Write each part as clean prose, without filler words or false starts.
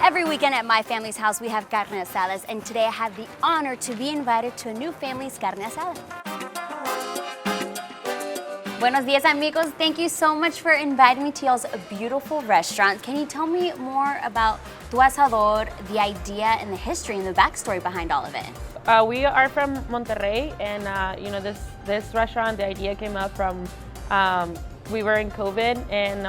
Every weekend at my family's house, we have carne asadas, and today I have the honor to be invited to a new family's carne asada. Buenos dias, amigos. Thank you so much for inviting me to y'all's beautiful restaurant. Can you tell me more about Tu Asador, the idea and the history and the backstory behind all of it? We are from Monterrey, and this restaurant, the idea came up from we were in COVID, and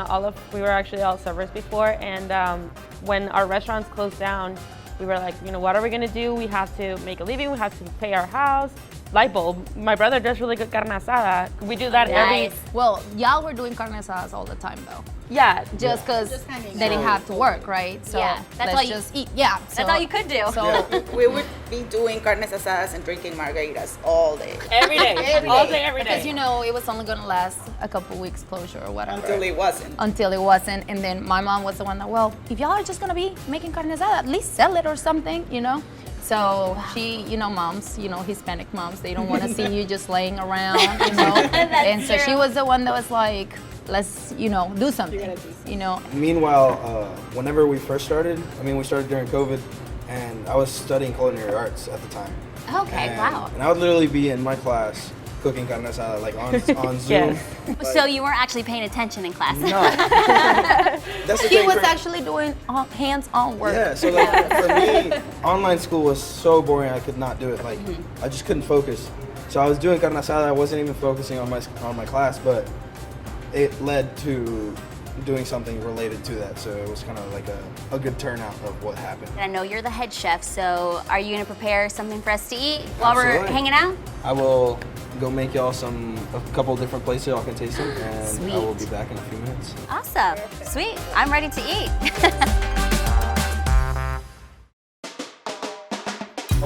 we were actually all servers before, and when our restaurants closed down, we were like, what are we gonna do? We have to make a living, we have to pay our house. Light bulb. My brother does really good carne asada. We do that every. Well, y'all were doing carne asadas all the time, though. Yeah. Just because they didn't have to work, right? So yeah, that's all you just eat. Yeah, that's all you could do. So we would be doing carne asadas and drinking margaritas all day. Every day. All day, every day. Because it was only gonna last a couple weeks closure or whatever. Until it wasn't. Until it wasn't, and then my mom was the one that, well, if y'all are just gonna be making carne asada, at least sell it or something, So she, moms, Hispanic moms, they don't want to see you just laying around, And so she was the one that was like, let's, do something, Meanwhile, whenever we first started, we started during COVID, and I was studying culinary arts at the time. Okay, wow. And I would literally be in my class cooking carne asada, like on Zoom. Yes. So you weren't actually paying attention in class? No. That's the he thing was actually doing hands-on work. Yeah, so for me, online school was so boring I could not do it. I just couldn't focus. So I was doing carne asada, I wasn't even focusing on my class, but it led to doing something related to that. So it was kind of like a good turnout of what happened. And I know you're the head chef, so are you gonna prepare something for us to eat while we're hanging out? I will go make y'all a couple different places y'all can taste them, and Sweet. I will be back in a few minutes. Awesome. Sweet. I'm ready to eat.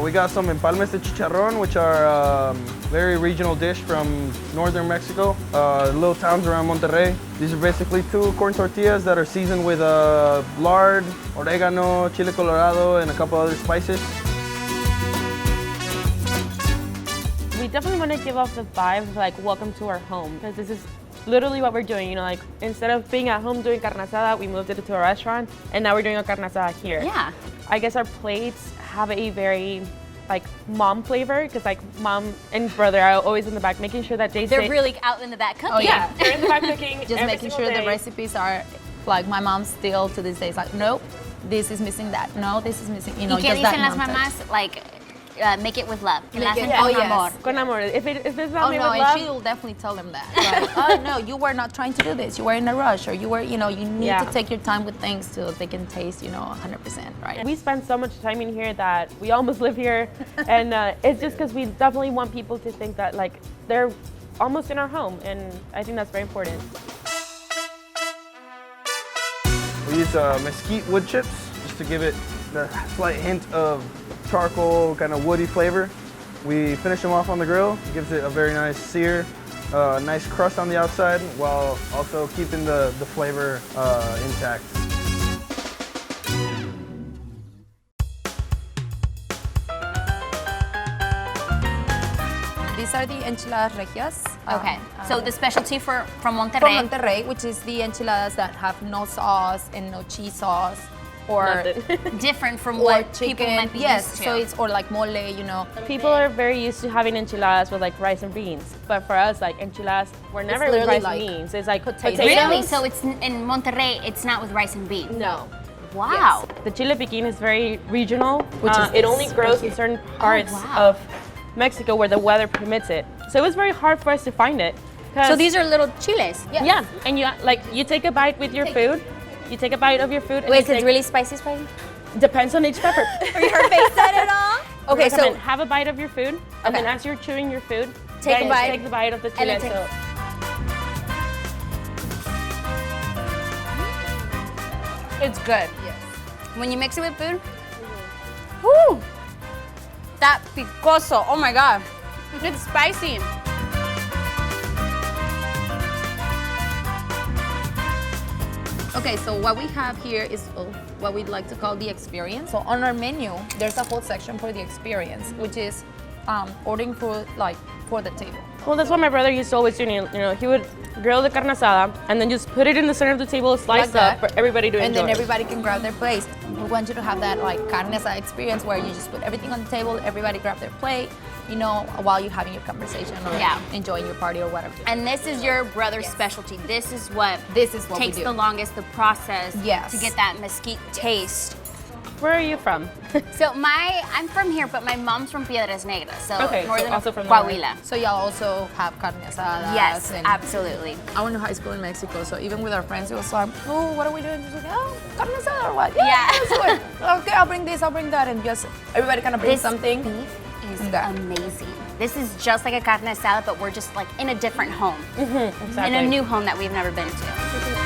We got some Empalmes de Chicharron, which are a very regional dish from northern Mexico, little towns around Monterrey. These are basically 2 corn tortillas that are seasoned with lard, oregano, chile colorado, and a couple other spices. We definitely want to give off the vibe of like, welcome to our home, because this is literally what we're doing, instead of being at home doing carne asada, we moved it to a restaurant, and now we're doing a carne asada here. Yeah. I guess our plates have a very mom flavor, because mom and brother are always in the back making sure that they're really out in the back cooking. Oh yeah, they're in the back cooking. Just making sure the recipes are like my mom still to this day is like, nope, this is missing that. No, this is missing. ¿Y qué dicen las mamás? Make it with love. Con amor. Con amor. If it's not made with and love, she will definitely tell them that. Oh no, you were not trying to do this. You were in a rush, or you were, you need to take your time with things so they can taste, 100%, right? We spend so much time in here that we almost live here, and it's just because we definitely want people to think that they're almost in our home, and I think that's very important. We use mesquite wood chips just to give it a slight hint of charcoal, kind of woody flavor. We finish them off on the grill. It gives it a very nice sear, nice crust on the outside, while also keeping the flavor intact. These are the Enchiladas Regias. Okay, so the specialty from Monterrey. From Monterrey, which is the enchiladas that have no sauce and no cheese sauce. Or different from what chicken. people might be yes, used to. so it's or like mole, People are very used to having enchiladas with rice and beans, but for us, enchiladas were never with rice and beans. It's potatoes. Really? So it's in Monterrey, it's not with rice and beans? No. Wow. Yes. The chile piquin is very regional. It only grows in certain parts of Mexico where the weather permits it. So it was very hard for us to find it. So these are little chiles? Yes. Yeah, and you take a bite with your food. You take a bite of your food. Wait, is it really spicy? Depends on each pepper. Her face said it all? Okay, so have a bite of your food, and then as you're chewing your food, take the bite of the chile. It's good. Yes. When you mix it with food, whoo, that picoso, oh my God, it's spicy. Okay, so what we have here is what we'd like to call the experience. So on our menu, there's a whole section for the experience, which is ordering food for the table. Well, that's what my brother used to always do. You know, he would grill the carne asada and then just put it in the center of the table, sliced Like up for everybody to And enjoy. then everybody can grab their plate. We want you to have that like carne asada experience where you just put everything on the table, everybody grab their plate, you know, while you're having your conversation or enjoying your party or whatever. And this is your brother's specialty. This is what we takes do. the longest, the process Yes. to get that mesquite taste. Where are you from? So I'm from here, but my mom's from Piedras Negras, so Okay, so northern also from there, right? Coahuila. So y'all also have carne asada. Yes, and absolutely. I went to high school in Mexico, so even with our friends, it was like, oh, what are we doing? Just like, oh, carne asada or what? Yeah. Let's do it. Okay, I'll bring this, I'll bring that, and just everybody kind of brings something. Beef is Okay. amazing. This is just like a carne asada, but we're just like in a different home, Exactly. in a new home that we've never been to.